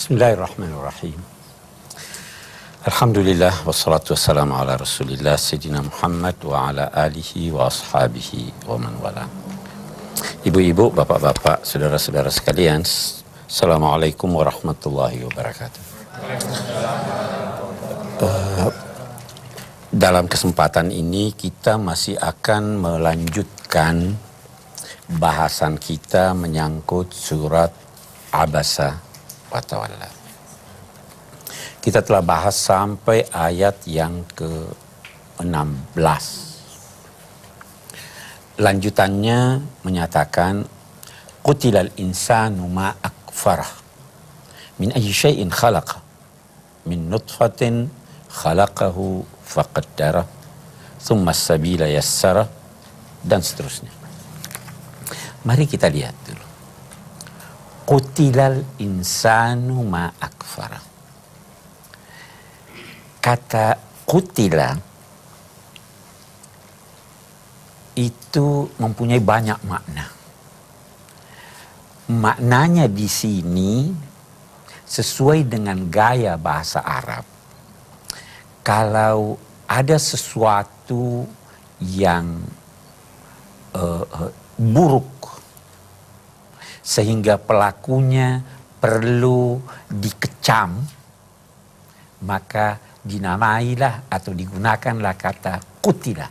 Bismillahirrahmanirrahim. Alhamdulillah wassalatu wassalamu ala Rasulillah Sayyidina Muhammad wa ala alihi wa ashabihi wa man wala. Ibu-ibu, bapak-bapak, saudara-saudara sekalian, Assalamualaikum warahmatullahi wabarakatuh. Dalam kesempatan ini kita masih akan melanjutkan bahasan kita menyangkut surat Abasa wa Tawalla. Kita telah bahas sampai ayat yang ke-16. Lanjutannya menyatakan Qutilal insanu ma akfarah min ayyi syai'in khalaqa min nutfatin khalaqahu faqaddara thumma as-sabila yassara dan seterusnya. Mari kita lihat dulu. Qutilal insanu ma akfara. Kata qutila itu mempunyai banyak makna. Maknanya di sini sesuai dengan gaya bahasa Arab. Kalau ada sesuatu yang buruk sehingga pelakunya perlu dikecam, maka dinamailah atau digunakanlah kata qutila.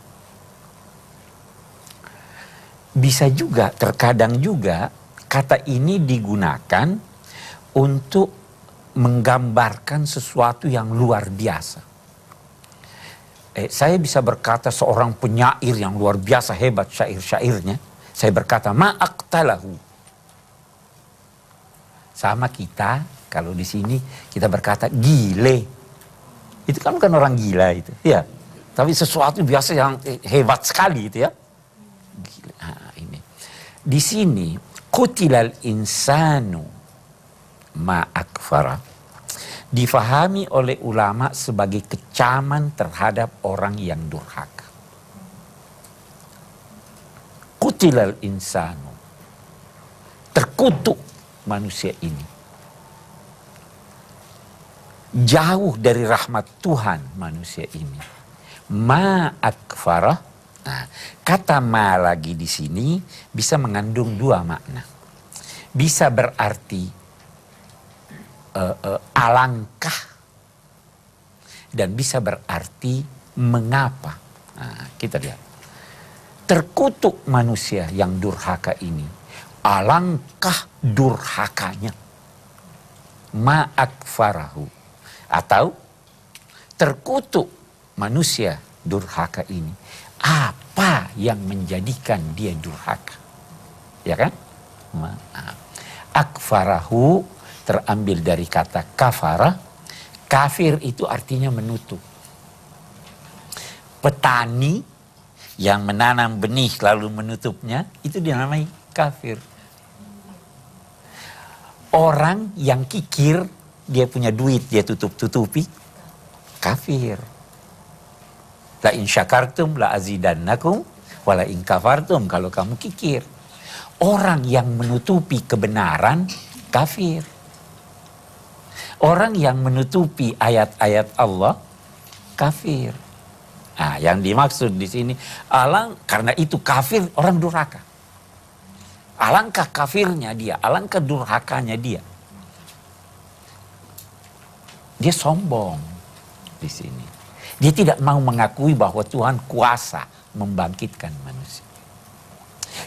Bisa juga, terkadang juga kata ini digunakan untuk menggambarkan sesuatu yang luar biasa. Saya bisa berkata seorang penyair yang luar biasa hebat syair-syairnya, saya berkata ma'aqtalahu. Sama kita, kalau di sini kita berkata gile. Itu kan bukan orang gila itu, ya. Tapi sesuatu biasa yang hebat sekali itu ya. Gile. Nah, ini. Di sini qutilal insanu ma akfara difahami oleh ulama sebagai kecaman terhadap orang yang durhaka. Qutilal insanu, terkutuk manusia ini. Jauh dari rahmat Tuhan manusia ini. Ma akfarah. Nah, kata ma lagi di sini bisa mengandung dua makna. Bisa berarti alangkah dan bisa berarti mengapa. Nah, kita lihat. Terkutuk manusia yang durhaka ini. Alangkah durhakanya. Ma akfarahu. Atau terkutuk manusia durhaka ini. Apa yang menjadikan dia durhaka? Ya kan? Akfarahu terambil dari kata kafara. Kafir itu artinya menutup. Petani yang menanam benih lalu menutupnya, itu dinamai kafir. Orang yang kikir, dia punya duit, dia tutup-tutupi, kafir. La in syakartum la azidannakum wa la in kafartum, kalau kamu kikir. Orang yang menutupi kebenaran, kafir. Orang yang menutupi ayat-ayat Allah, kafir. Nah, yang dimaksud di sini, karena itu kafir, orang durhaka. Alangkah kafirnya dia, alangkah durhakanya dia. Dia sombong di sini. Dia tidak mau mengakui bahwa Tuhan kuasa membangkitkan manusia.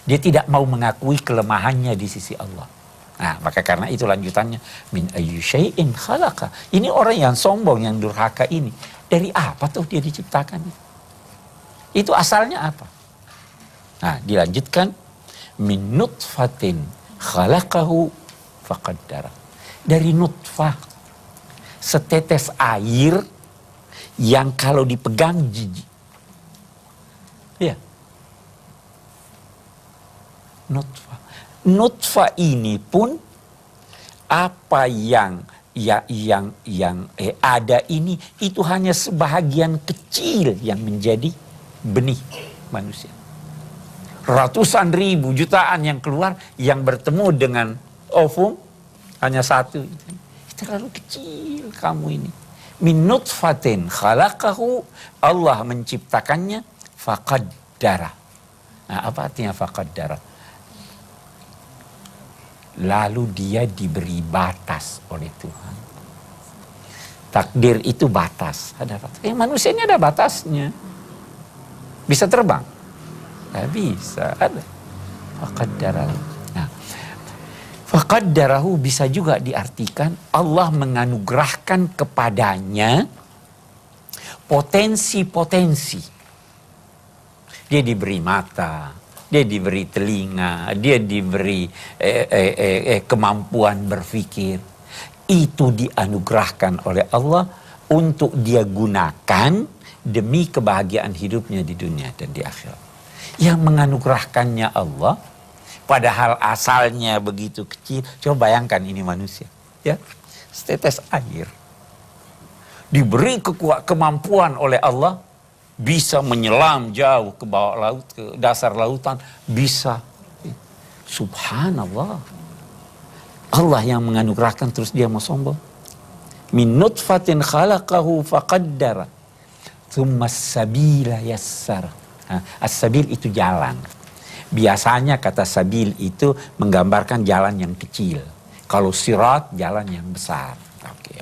Dia tidak mau mengakui kelemahannya di sisi Allah. Nah, maka karena itu lanjutannya min ayyi syai'in khalaqa. Ini orang yang sombong, yang durhaka ini. Dari apa tuh dia diciptakan? Itu asalnya apa? Nah, dilanjutkan min nutfatin khalaqahu faqaddara. Dari nutfah, setetes air yang kalau dipegang jijik. Ya. Nutfah. Nutfah ini pun apa yang ada ini itu hanya sebahagian kecil yang menjadi benih manusia. Ratusan ribu, jutaan yang keluar, yang bertemu dengan ovum hanya satu. Terlalu kecil kamu ini. Min nutfatin khalaqahu, Allah menciptakannya, faqaddara. Nah, apa artinya faqaddara? Lalu dia diberi batas oleh Tuhan. Takdir itu batas, ada batas. Manusia ini ada batasnya. Bisa terbang? Nggak bisa, ada. Faqaddarahu. Nah, faqaddarahu bisa juga diartikan Allah menganugerahkan kepadanya potensi-potensi. Dia diberi mata, dia diberi telinga, dia diberi kemampuan berpikir. Itu dianugerahkan oleh Allah untuk dia gunakan demi kebahagiaan hidupnya di dunia dan di akhirat. Yang menganugerahkannya Allah, padahal asalnya begitu kecil. Coba bayangkan ini manusia, ya, setetes air. Diberi kemampuan oleh Allah, bisa menyelam jauh ke bawah laut, ke dasar lautan, bisa. Subhanallah. Allah yang menganugerahkan, terus dia mau sombong. Min nutfatin khalaqahu faqaddara. Tsumma as-sabila yassara. As-sabil itu jalan. Biasanya kata sabil itu menggambarkan jalan yang kecil. Kalau sirat, jalan yang besar. Oke.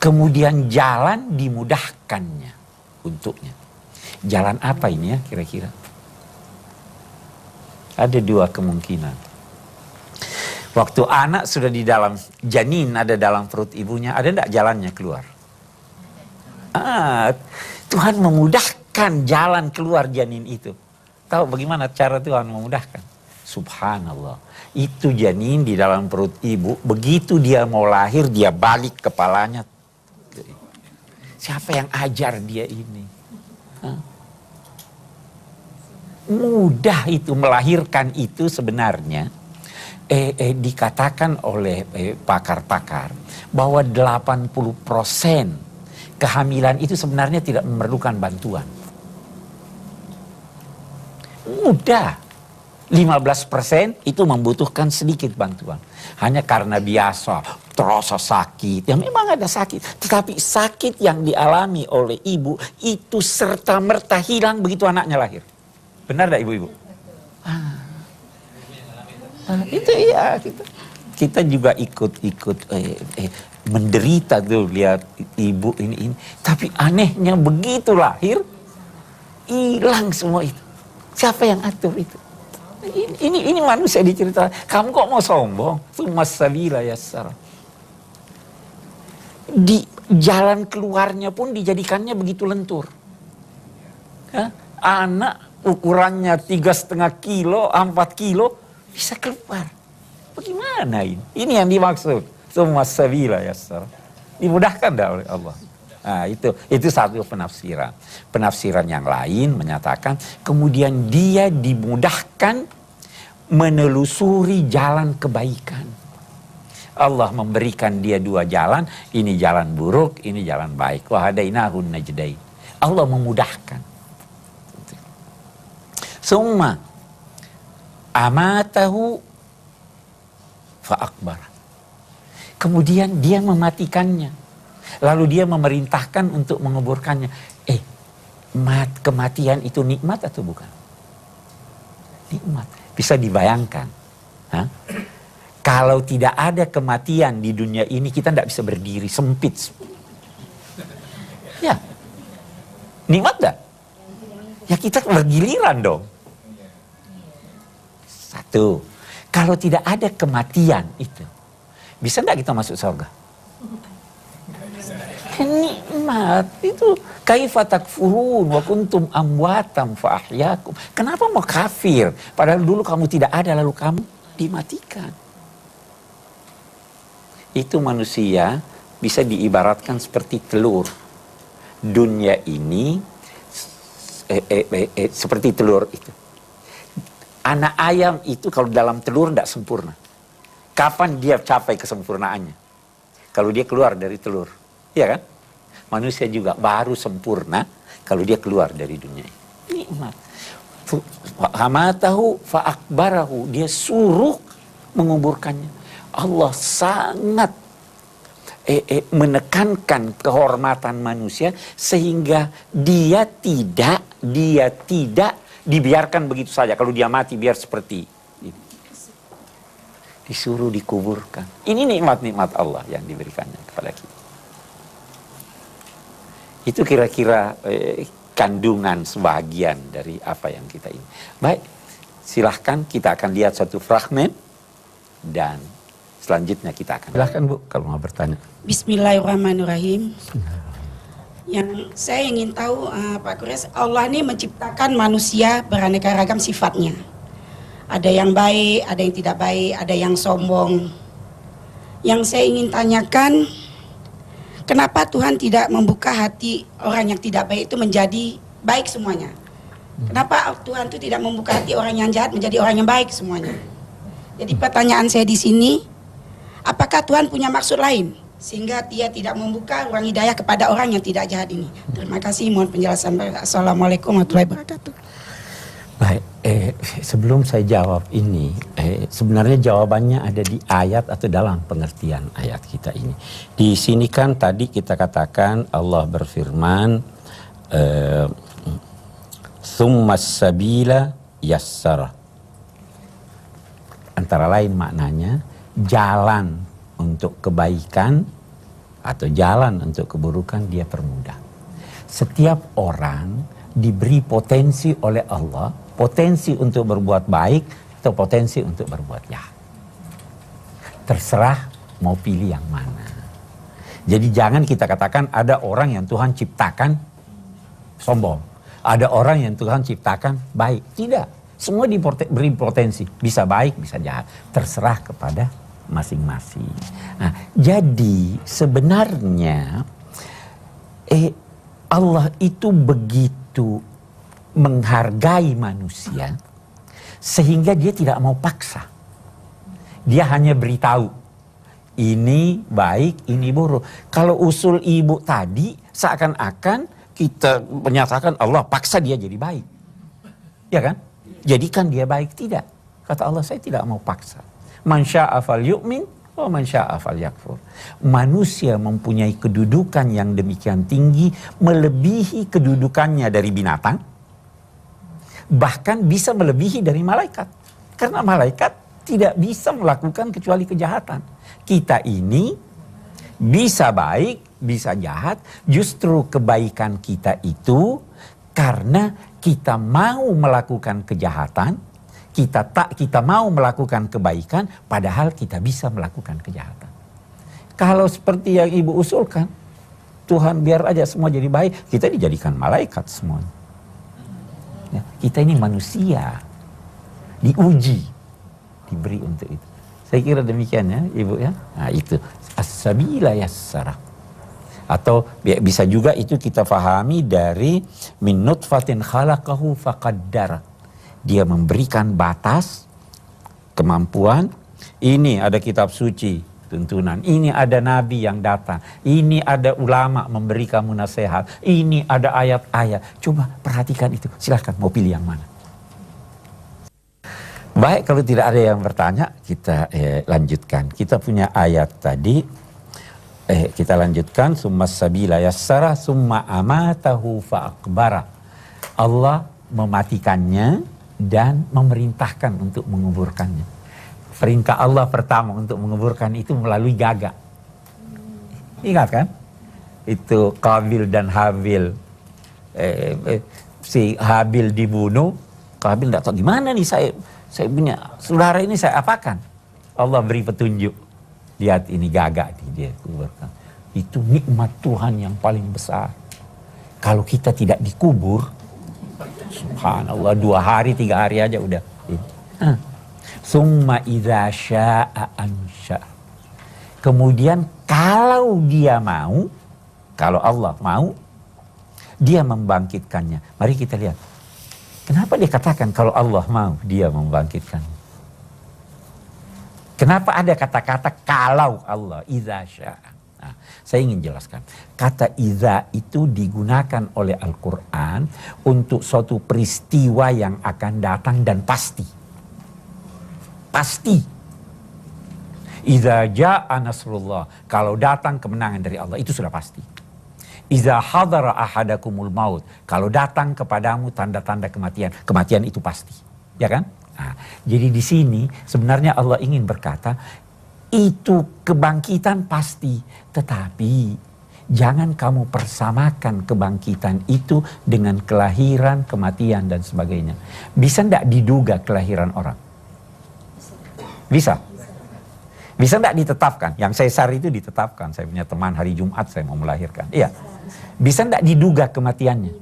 Kemudian jalan dimudahkannya untuknya. Jalan apa ini ya kira-kira? Ada dua kemungkinan. Waktu anak sudah di dalam janin, ada dalam perut ibunya, ada enggak jalannya keluar? Tuhan memudahkan jalan keluar janin itu. Tahu bagaimana cara Tuhan memudahkan? Subhanallah. Itu janin di dalam perut ibu, begitu dia mau lahir, dia balik kepalanya. Siapa yang ajar dia ini? Mudah itu melahirkan itu sebenarnya. Dikatakan oleh pakar-pakar bahwa 80% kehamilan itu sebenarnya tidak memerlukan bantuan. Mudah. 15% itu membutuhkan sedikit bantuan. Hanya karena biasa, terasa sakit. Ya memang ada sakit. Tetapi sakit yang dialami oleh ibu itu serta-merta hilang begitu anaknya lahir. Benar tidak ibu-ibu? Itu iya, kita juga ikut menderita tuh lihat ibu ini. Tapi anehnya begitu lahir, hilang semua itu. Siapa yang atur itu? Ini manusia diceritakan. Kamu kok mau sombong? Tsumma as-sabila yassara. Di jalan keluarnya pun dijadikannya begitu lentur. Anak ukurannya 3,5 kilo, 4 kilo. Bisa keluar. Bagaimana ini? Ini yang dimaksud. Tsumma as-sabila yassara. Dimudahkan dah oleh Allah. Nah, itu satu penafsiran. Penafsiran yang lain menyatakan kemudian dia dimudahkan menelusuri jalan kebaikan. Allah memberikan dia dua jalan, ini jalan buruk, ini jalan baik. Wa hadainahun najdain. Allah memudahkan. Summa amatahu fa'akbar. Kemudian dia mematikannya. Lalu dia memerintahkan untuk menguburkannya. Kematian itu nikmat atau bukan? Nikmat. Bisa dibayangkan. Kalau tidak ada kematian di dunia ini, kita tidak bisa berdiri, sempit. Ya. Nikmat enggak? Ya kita bergiliran dong. Satu, kalau tidak ada kematian itu, bisa enggak kita masuk surga? Nikmat itu. Kaifa takfurun wa kuntum amwatam fa ahyakum. Kenapa mau kafir? Padahal dulu kamu tidak ada lalu kamu dimatikan. Itu manusia bisa diibaratkan seperti telur. Dunia ini seperti telur itu. Anak ayam itu kalau dalam telur tidak sempurna. Kapan dia capai kesempurnaannya? Kalau dia keluar dari telur. Iya kan? Manusia juga baru sempurna kalau dia keluar dari dunia ini. Nikmat. Hamatahu fa'akbarahu. Dia suruh menguburkannya. Allah sangat menekankan kehormatan manusia sehingga dia tidak dibiarkan begitu saja. Kalau dia mati biar seperti ini. Disuruh dikuburkan. Ini nikmat-nikmat Allah yang diberikannya kepada kita. Itu kira-kira kandungan sebagian dari apa yang kita ini. Baik, silahkan kita akan lihat satu fragmen dan selanjutnya kita akan. Silahkan Bu, kalau mau bertanya. Bismillahirrahmanirrahim. Yang saya ingin tahu Pak Kures, Allah ini menciptakan manusia beraneka ragam sifatnya. Ada yang baik, ada yang tidak baik, ada yang sombong. Yang saya ingin tanyakan, kenapa Tuhan tidak membuka hati orang yang tidak baik itu menjadi baik semuanya? Kenapa Tuhan itu tidak membuka hati orang yang jahat menjadi orang yang baik semuanya? Jadi pertanyaan saya di sini, apakah Tuhan punya maksud lain sehingga Dia tidak membuka ruang hidayah kepada orang yang tidak jahat ini? Terima kasih, mohon penjelasan. Assalamualaikum warahmatullahi wabarakatuh. Baik, sebelum saya jawab ini, sebenarnya jawabannya ada di ayat atau dalam pengertian ayat kita ini. Di sini kan tadi kita katakan Allah berfirman, "Tsummas sabila yassara." Antara lain maknanya jalan untuk kebaikan atau jalan untuk keburukan Dia permudah. Setiap orang diberi potensi oleh Allah, potensi untuk berbuat baik atau potensi untuk berbuat jahat. Terserah mau pilih yang mana. Jadi jangan kita katakan ada orang yang Tuhan ciptakan sombong, ada orang yang Tuhan ciptakan baik. Tidak, semua diberi potensi, bisa baik, bisa jahat. Terserah kepada masing-masing. Nah, jadi sebenarnya Allah itu begitu menghargai manusia sehingga Dia tidak mau paksa. Dia hanya beritahu ini baik, ini buruk. Kalau usul ibu tadi seakan-akan kita menyatakan Allah paksa dia jadi baik. Ya kan? Jadikan dia baik. Tidak. Kata Allah, saya tidak mau paksa. Man syaa'a falyu'min wa man syaa'a falyakfur. Manusia mempunyai kedudukan yang demikian tinggi, melebihi kedudukannya dari binatang, bahkan bisa melebihi dari malaikat. Karena malaikat tidak bisa melakukan kecuali kejahatan. Kita ini bisa baik, bisa jahat. Justru kebaikan kita itu karena kita mau melakukan kejahatan, kita mau melakukan kebaikan, padahal kita bisa melakukan kejahatan. Kalau seperti yang ibu usulkan, Tuhan biar aja semua jadi baik, kita dijadikan malaikat semua. Ya, kita ini manusia, diuji, diberi untuk itu. Saya kira demikian ya ibu ya. Nah itu as-sabila yassara. Atau bisa juga itu kita fahami dari min nutfatin khalaqahu faqaddara. Dia memberikan batas, kemampuan. Ini ada kitab suci, tuntunan. Ini ada nabi yang datang. Ini ada ulama memberi kamu nasihat. Ini ada ayat-ayat. Coba perhatikan itu. Silahkan mau pilih yang mana. Baik, kalau tidak ada yang bertanya, kita lanjutkan. Kita punya ayat tadi. Kita lanjutkan. Summa sabila yassara, summa amatahu fa'akbara. Allah mematikannya dan memerintahkan untuk menguburkannya. Perintah Allah pertama untuk menguburkan itu melalui gagak. Ingat kan? Itu Qabil dan Habil. Si Habil dibunuh, Qabil tidak tahu gimana nih saya punya saudara ini saya apakan. Allah beri petunjuk. Lihat ini gagak dia kuburkan. Itu nikmat Tuhan yang paling besar. Kalau kita tidak dikubur, subhanallah 2 hari 3 hari aja udah. Summa idza syaa'a ansya. Kemudian kalau dia mau, kalau Allah mau, dia membangkitkannya. Mari kita lihat. Kenapa dia katakan kalau Allah mau dia membangkitkan? Kenapa ada kata-kata kalau Allah idza syaa'a? Nah, saya ingin jelaskan. Kata idza itu digunakan oleh Al-Quran untuk suatu peristiwa yang akan datang dan pasti. Pasti. Idza jaa nasrullah, kalau datang kemenangan dari Allah, itu sudah pasti. Idza hadara ahadakumul maut, kalau datang kepadamu tanda-tanda kematian, kematian itu pasti. Ya kan? Nah, jadi di sini sebenarnya Allah ingin berkata, itu kebangkitan pasti, tetapi jangan kamu persamakan kebangkitan itu dengan kelahiran, kematian, dan sebagainya. Bisa enggak diduga kelahiran orang? Bisa? Bisa enggak ditetapkan? Yang sesar itu ditetapkan. Saya punya teman hari Jumat saya mau melahirkan. Iya. Bisa enggak diduga kematiannya?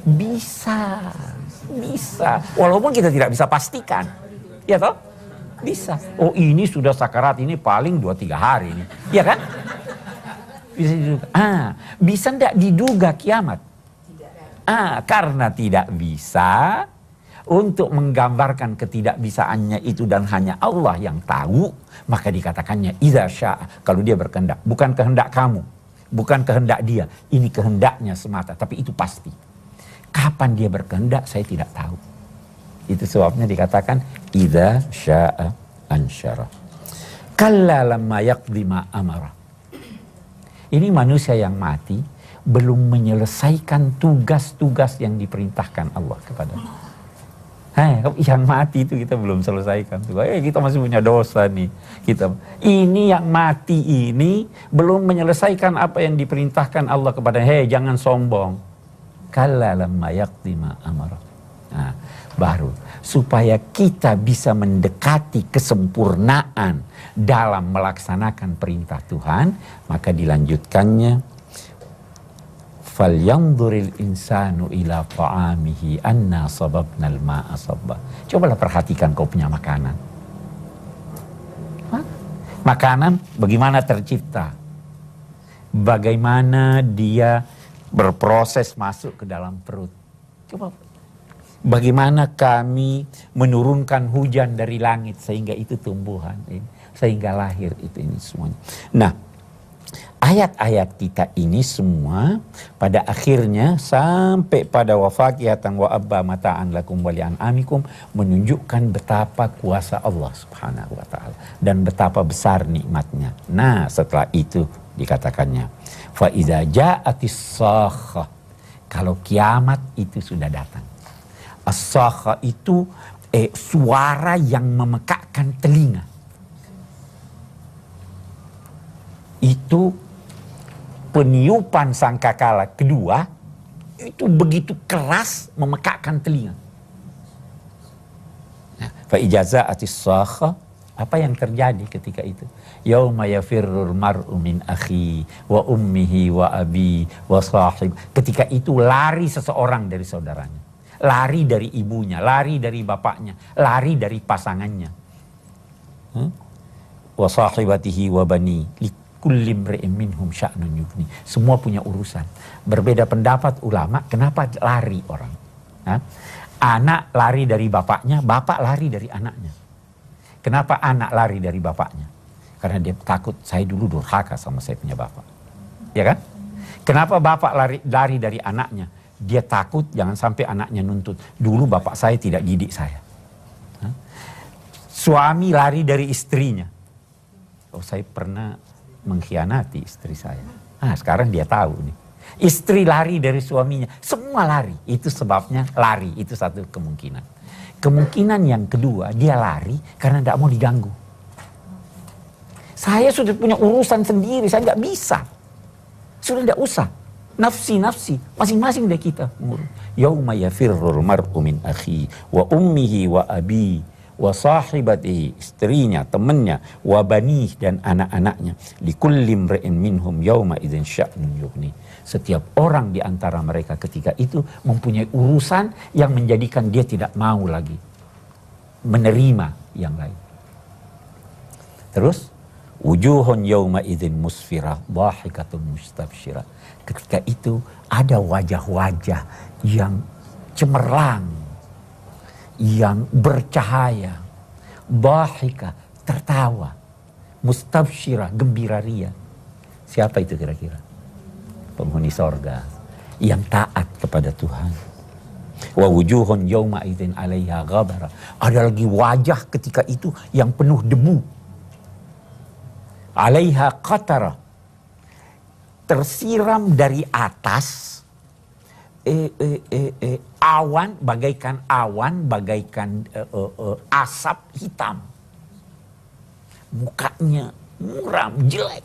Bisa. Bisa. Walaupun kita tidak bisa pastikan. Ya toh? Bisa. Oh ini sudah sakarat, ini paling 2-3 hari ini. Iya kan? Bisa diduga. Bisa enggak diduga kiamat? Karena tidak bisa, untuk menggambarkan ketidakbisaannya itu dan hanya Allah yang tahu, maka dikatakannya idza syaa, kalau dia berkehendak. Bukan kehendak kamu, bukan kehendak dia, ini kehendaknya semata, tapi itu pasti. Kapan dia berkehendak saya tidak tahu. Itu sebabnya dikatakan idza syaa ansyara. Kalla lamma yaqdi ma amara. Ini manusia yang mati belum menyelesaikan tugas-tugas yang diperintahkan Allah kepadanya. Yang mati itu kita belum selesaikan. Kita masih punya dosa nih. Ini yang mati ini belum menyelesaikan apa yang diperintahkan Allah kepada. Jangan sombong. Kalla lamma yaqdi ma amara. Baru supaya kita bisa mendekati kesempurnaan dalam melaksanakan perintah Tuhan, maka dilanjutkannya falyanzuril insanu ila ta'amihi anna sababnal ma'a sabba. Cobalah perhatikan kau punya makanan. Makanan bagaimana tercipta? Bagaimana dia berproses masuk ke dalam perut? Coba. Bagaimana kami menurunkan hujan dari langit sehingga itu tumbuhan, sehingga lahir itu ini semuanya. Nah, ayat-ayat kita ini semua pada akhirnya sampai pada wafaqiyatan wa abba mata'an lakum wa li'an'amikum menunjukkan betapa kuasa Allah Subhanahu wa taala dan betapa besar nikmatnya. Nah, setelah itu dikatakannya fa idza ja'atis sakhah, kalau kiamat itu sudah datang. As-sakha itu suara yang memekakkan telinga. Itu peniupan sangkakala kedua itu begitu keras memekakkan telinga. Fa ijaza'atis sakha, apa yang terjadi ketika itu? Yauma yafirrul mar'u min akhi wa ummihi wa abi wa sahib. Ketika itu lari seseorang dari saudaranya, lari dari ibunya, lari dari bapaknya, lari dari pasangannya. Wa sahibatihi wa bani likulli imri'in minhum sya'nun yughni. Semua punya urusan. Berbeda pendapat ulama kenapa lari orang. Anak lari dari bapaknya, bapak lari dari anaknya. Kenapa anak lari dari bapaknya? Karena dia takut, saya dulu durhaka sama saya punya bapak. Ya kan? Kenapa bapak lari dari anaknya? Dia takut jangan sampai anaknya nuntut. Dulu bapak saya tidak didik saya. Suami lari dari istrinya. Oh, saya pernah mengkhianati istri saya. Sekarang dia tahu nih. Istri lari dari suaminya. Semua lari. Itu sebabnya lari. Itu satu kemungkinan. Kemungkinan yang kedua, dia lari karena tidak mau diganggu. Saya sudah punya urusan sendiri. Saya nggak bisa. Sudah tidak usah. Nafsi, masing-masing dari kita. Yauma yafirrul mar'u min akhi wa ummihi wa abi wa sahibatihi, istrinya, temannya, wa banih, dan anak-anaknya. Likulli imri'in minhum yauma idzin sya'nun yughni. Setiap orang di antara mereka ketika itu mempunyai urusan yang menjadikan dia tidak mau lagi menerima yang lain. Terus wujuhun yauma idzin musfirah dhahikatun mustabsyirah. Ketika itu ada wajah-wajah yang cemerlang, yang bercahaya, dhahika, tertawa, mustabsyirah, gembira ria. Siapa itu kira-kira? Penghuni sorga yang taat kepada Tuhan. Wa wujuhun yauma idzin 'alaiha ghabara. Ada lagi wajah ketika itu yang penuh debu. alaiha qatarah, tersiram dari atas awan, bagaikan asap hitam. Mukanya muram, jelek.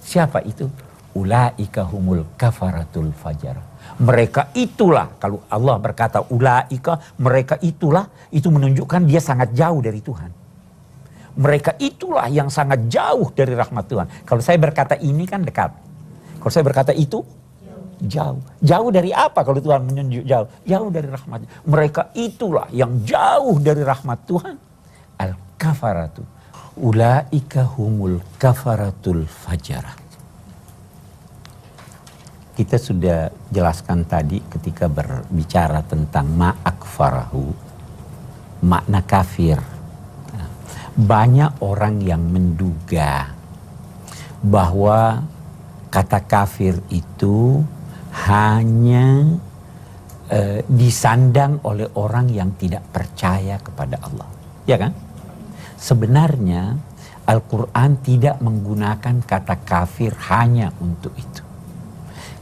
Siapa itu? Ulaika humul kafaratul fajar. Mereka itulah, kalau Allah berkata ulaika, mereka itulah, itu menunjukkan dia sangat jauh dari Tuhan. Mereka itulah yang sangat jauh dari rahmat Tuhan. Kalau saya berkata ini kan dekat. Kalau saya berkata itu, jauh. Jauh dari apa kalau Tuhan menunjuk jauh? Jauh dari rahmat. Mereka itulah yang jauh dari rahmat Tuhan. Al-kafaratu. Ulaika humul kafaratul fajarah. Kita sudah jelaskan tadi ketika berbicara tentang ma'akfarahu, makna kafir. Banyak orang yang menduga bahwa kata kafir itu hanya disandang oleh orang yang tidak percaya kepada Allah. Ya kan? Sebenarnya Al-Quran tidak menggunakan kata kafir hanya untuk itu.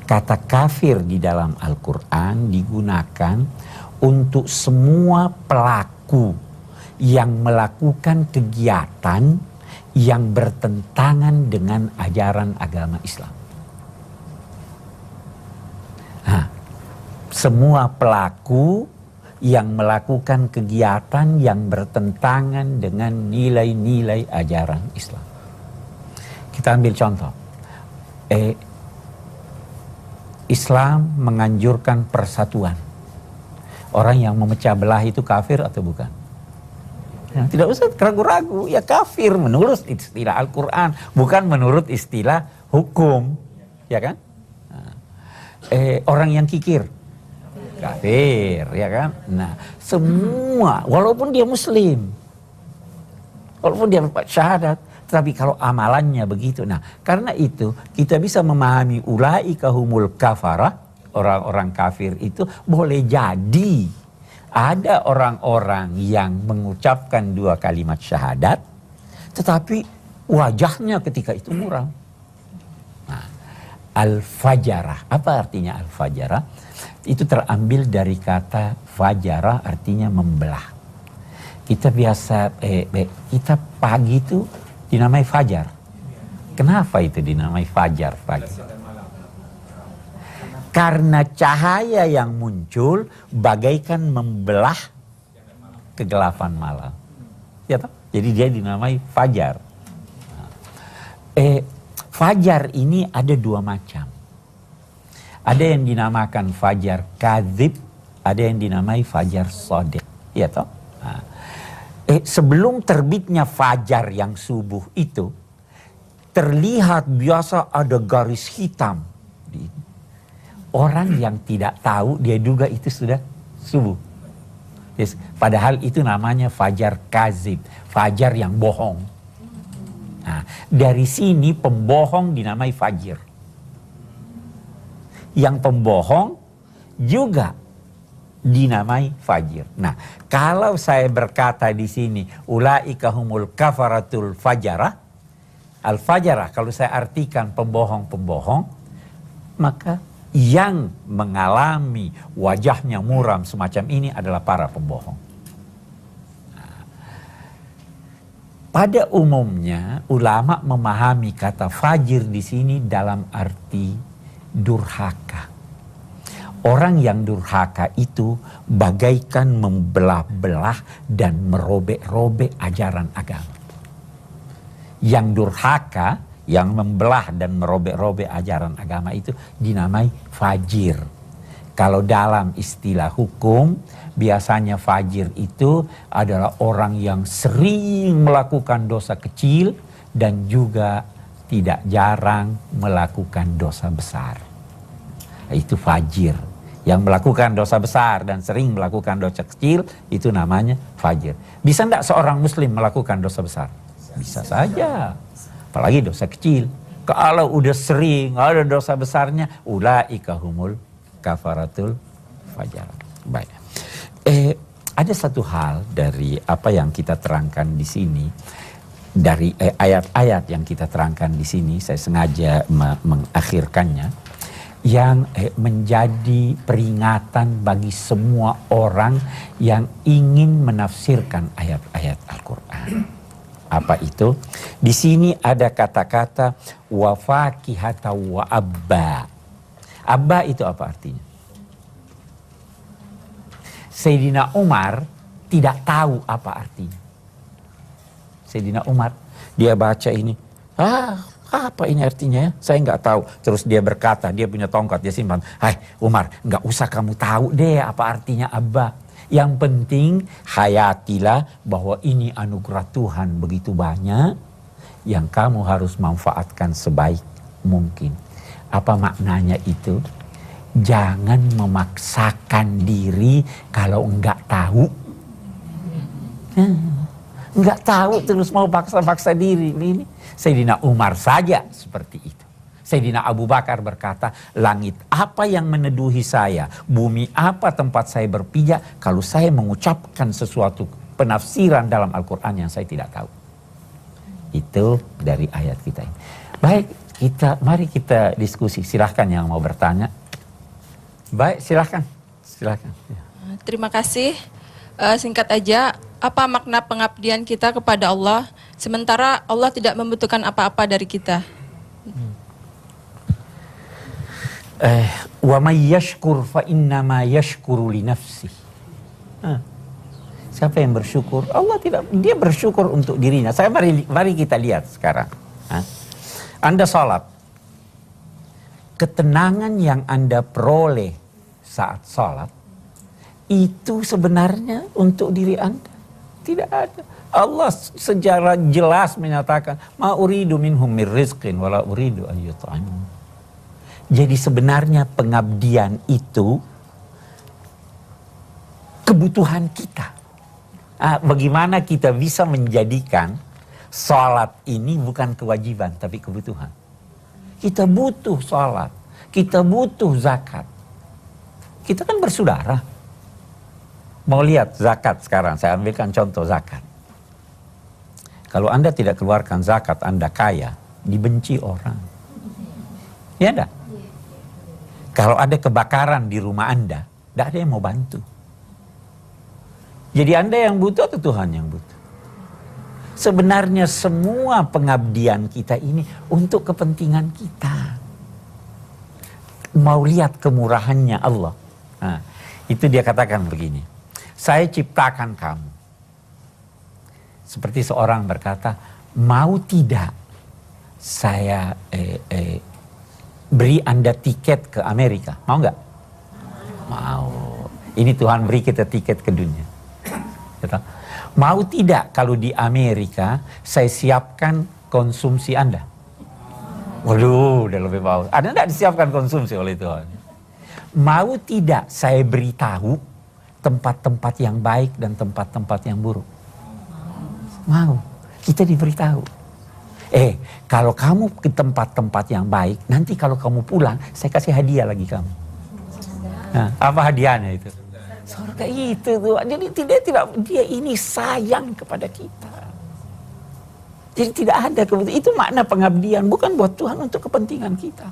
Kata kafir di dalam Al-Quran digunakan untuk semua pelaku yang melakukan kegiatan yang bertentangan dengan ajaran agama Islam. Nah, semua pelaku yang melakukan kegiatan yang bertentangan dengan nilai-nilai ajaran Islam. Kita ambil contoh. Islam menganjurkan persatuan. Orang yang memecah belah itu kafir atau bukan? Ya, tidak usah ragu-ragu, ya kafir menurut istilah Al-Quran, bukan menurut istilah hukum, ya kan? Nah, orang yang kikir, kafir, ya kan? Nah, semua, walaupun dia Muslim, walaupun dia syahadat, tapi kalau amalannya begitu. Nah, karena itu kita bisa memahami ulaika humul kafarah, orang-orang kafir itu boleh jadi ada orang-orang yang mengucapkan 2 kalimat syahadat, tetapi wajahnya ketika itu muram. Nah, al-fajarah, apa artinya al-fajarah? Itu terambil dari kata fajarah, artinya membelah. Kita biasa, kita pagi itu dinamai fajar. Kenapa itu dinamai fajar pagi? Karena cahaya yang muncul bagaikan membelah kegelapan malam. Ya toh? Jadi dia dinamai fajar. Fajar ini ada 2 macam. Ada yang dinamakan fajar kadzib, ada yang dinamai fajar shadiq. Ya toh? Nah, sebelum terbitnya fajar yang subuh itu, terlihat biasa ada garis hitam. Orang yang tidak tahu, dia duga itu sudah subuh. Yes. Padahal itu namanya fajar kazib, fajar yang bohong. Nah, dari sini pembohong dinamai fajir. Yang pembohong juga dinamai fajir. Nah, kalau saya berkata di sini ulaika humul kafaratul fajarah, al-fajarah kalau saya artikan pembohong-pembohong, maka yang mengalami wajahnya muram semacam ini adalah para pembohong. Nah, pada umumnya ulama memahami kata fajir di sini dalam arti durhaka. Orang yang durhaka itu bagaikan membelah-belah dan merobek-robek ajaran agama. Yang durhaka, yang membelah dan merobek-robek ajaran agama itu dinamai fajir. Kalau dalam istilah hukum, biasanya fajir itu adalah orang yang sering melakukan dosa kecil dan juga tidak jarang melakukan dosa besar. Itu fajir. Yang melakukan dosa besar dan sering melakukan dosa kecil, itu namanya fajir. Bisa enggak seorang muslim melakukan dosa besar? Bisa saja. Apalagi dosa kecil. Kalau udah sering ada dosa besarnya, ulaika humul kafaratul fajar. Baik. Ada satu hal dari apa yang kita terangkan di sini. dari ayat-ayat yang kita terangkan di sini, saya sengaja mengakhirkannya, yang menjadi peringatan bagi semua orang yang ingin menafsirkan ayat-ayat Al-Quran. Apa itu? Di sini ada kata-kata wa fakihata wa abba. Abba itu apa artinya? Sayyidina Umar tidak tahu apa artinya. Sayyidina Umar, dia baca ini, apa ini artinya ya? Saya nggak tahu. Terus dia berkata, dia punya tongkat, dia simpan. Hai Umar, nggak usah kamu tahu deh apa artinya Abba. Yang penting hayatilah bahwa ini anugerah Tuhan begitu banyak yang kamu harus manfaatkan sebaik mungkin. Apa maknanya itu? Jangan memaksakan diri kalau nggak tahu. Nggak tahu terus mau paksa-paksa diri. Ini Sayyidina Umar saja seperti itu. Sayyidina Abu Bakar berkata, langit apa yang meneduhi saya, bumi apa tempat saya berpijak kalau saya mengucapkan sesuatu penafsiran dalam Al-Quran yang saya tidak tahu. Itu dari ayat kita ini. Baik, mari kita diskusi. Silahkan yang mau bertanya. Baik, silahkan. Terima kasih. Singkat aja, apa makna pengabdian kita kepada Allah sementara Allah tidak membutuhkan apa-apa dari kita? Wa may yashkur fa innama yashkuru li nafsihi. Siapa yang bersyukur? Allah tidak, dia bersyukur untuk dirinya. Mari kita lihat sekarang. Anda salat. Ketenangan yang Anda peroleh saat salat itu sebenarnya untuk diri Anda. Tidak ada. Allah secara jelas menyatakan, ma uridu minhum mir rizqin wala uridu an yut'amun. Jadi sebenarnya pengabdian itu kebutuhan kita. Bagaimana kita bisa menjadikan salat ini bukan kewajiban tapi kebutuhan. Kita butuh salat, kita butuh zakat. Kita kan bersaudara. Mau lihat zakat sekarang, saya ambilkan contoh zakat. Kalau Anda tidak keluarkan zakat, Anda kaya, dibenci orang. Ya enggak? Kalau ada kebakaran di rumah Anda, tidak ada yang mau bantu. Jadi Anda yang butuh atau Tuhan yang butuh? Sebenarnya semua pengabdian kita ini untuk kepentingan kita. Mau lihat kemurahannya Allah. Nah, itu dia katakan begini. Saya ciptakan kamu. Seperti seorang berkata, mau tidak saya beri Anda tiket ke Amerika? Mau nggak? Mau. Ini Tuhan beri kita tiket ke dunia. Mau tidak kalau di Amerika saya siapkan konsumsi Anda? Waduh, udah lebih mau. Anda tidak disiapkan konsumsi oleh Tuhan. Mau tidak saya beritahu tempat-tempat yang baik dan tempat-tempat yang buruk? Mau. Kita diberitahu. Kalau kamu ke tempat-tempat yang baik, nanti kalau kamu pulang, saya kasih hadiah lagi kamu. Nah, apa hadiahnya itu? Surga itu tuh. Jadi dia ini sayang kepada kita. Jadi tidak ada kebutuhan. Itu makna pengabdian, bukan buat Tuhan, untuk kepentingan kita.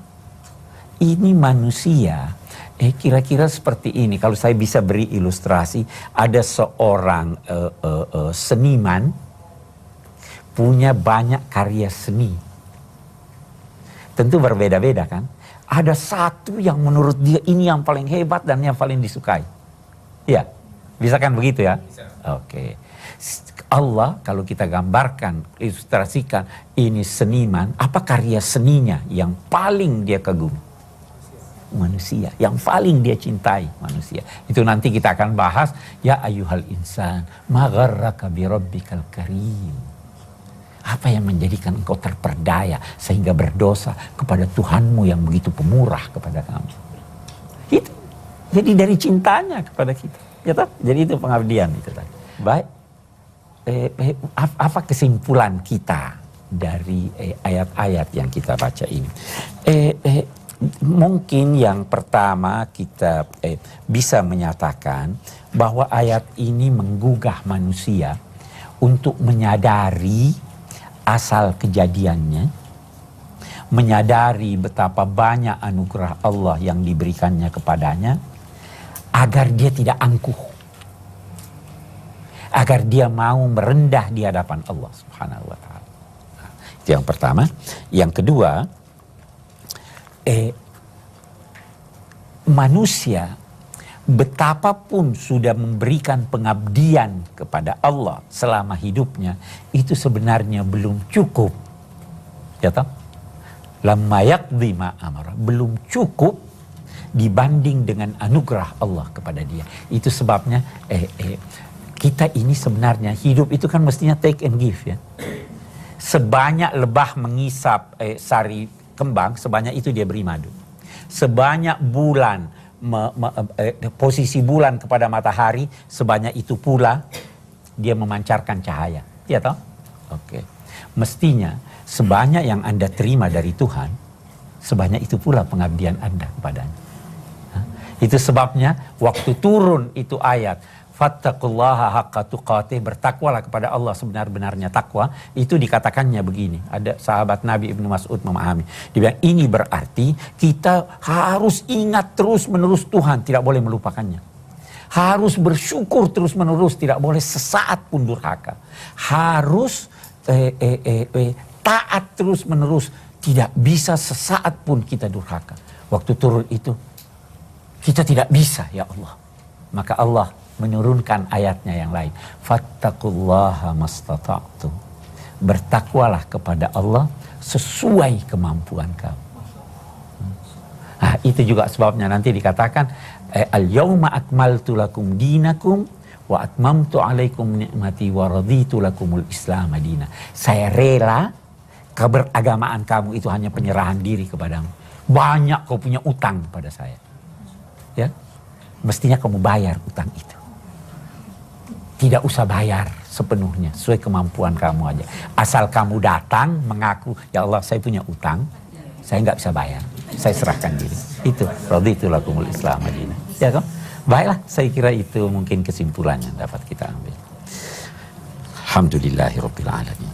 Ini manusia. Kira-kira seperti ini. Kalau saya bisa beri ilustrasi, ada seorang seniman punya banyak karya seni. Tentu berbeda-beda kan. Ada satu yang menurut dia ini yang paling hebat dan yang paling disukai. Ya, bisa kan begitu ya? Oke. Allah kalau kita gambarkan, ilustrasikan, ini seniman, apa karya seninya yang paling dia kagumi? Manusia, yang paling dia cintai manusia. Itu nanti kita akan bahas, ya ayyuhal insan, ma gharraka bi rabbikal karim. Apa yang menjadikan engkau terperdaya sehingga berdosa kepada Tuhanmu yang begitu pemurah kepada kamu. Itu. Jadi dari cintanya kepada kita. Ya toh? Jadi itu pengabdian itu tadi. Baik. Apa kesimpulan kita dari ayat-ayat yang kita baca ini? Mungkin yang pertama kita bisa menyatakan bahwa ayat ini menggugah manusia untuk menyadari asal kejadiannya, menyadari betapa banyak anugerah Allah yang diberikannya kepadanya, agar dia tidak angkuh, agar dia mau merendah di hadapan Allah Subhanahu wa Ta'ala. Itu yang pertama. Yang kedua, manusia betapapun sudah memberikan pengabdian kepada Allah selama hidupnya, itu sebenarnya belum cukup. Ya toh? Lamma yaqdi ma amara, belum cukup dibanding dengan anugerah Allah kepada dia. Itu sebabnya kita ini sebenarnya hidup itu kan mestinya take and give, ya. Sebanyak lebah mengisap sari kembang, sebanyak itu dia beri madu. Sebanyak bulan posisi bulan kepada matahari, sebanyak itu pula dia memancarkan cahaya. Ya toh? Oke. Mestinya sebanyak yang Anda terima dari Tuhan, sebanyak itu pula pengabdian Anda kepadanya. Itu sebabnya waktu turun itu ayat fattaqullaha haqqa tuqatih, bertakwalah kepada Allah sebenar-benarnya takwa, itu dikatakannya begini. Ada sahabat Nabi Ibnu Mas'ud memahami. Dia bilang ini berarti kita harus ingat terus-menerus Tuhan, tidak boleh melupakannya. Harus bersyukur terus-menerus, tidak boleh sesaat pun durhaka. Harus taat terus-menerus, tidak bisa sesaat pun kita durhaka. Waktu turun itu kita tidak bisa, ya Allah. Maka Allah menurunkan ayatnya yang lain. Fattaqullaha mastata'tum. Bertakwalah kepada Allah sesuai kemampuan kamu. Nah, itu juga sebabnya nanti dikatakan al-yauma akmaltu lakum dinakum wa atmamtu alaikum ni'mati wa raditu lakumul Islam madina. Saya rela keberagamaan kamu itu hanya penyerahan diri kepadamu. Banyak kau punya utang pada saya. Ya, mestinya kamu bayar utang itu. Tidak usah bayar sepenuhnya, sesuai kemampuan kamu aja. Asal kamu datang mengaku, ya Allah saya punya utang, saya nggak bisa bayar, saya serahkan diri. Itu raditu lakumul Islam madina. Ya kan? Baiklah, saya kira itu mungkin kesimpulannya dapat kita ambil. Alhamdulillahirabbil alamin.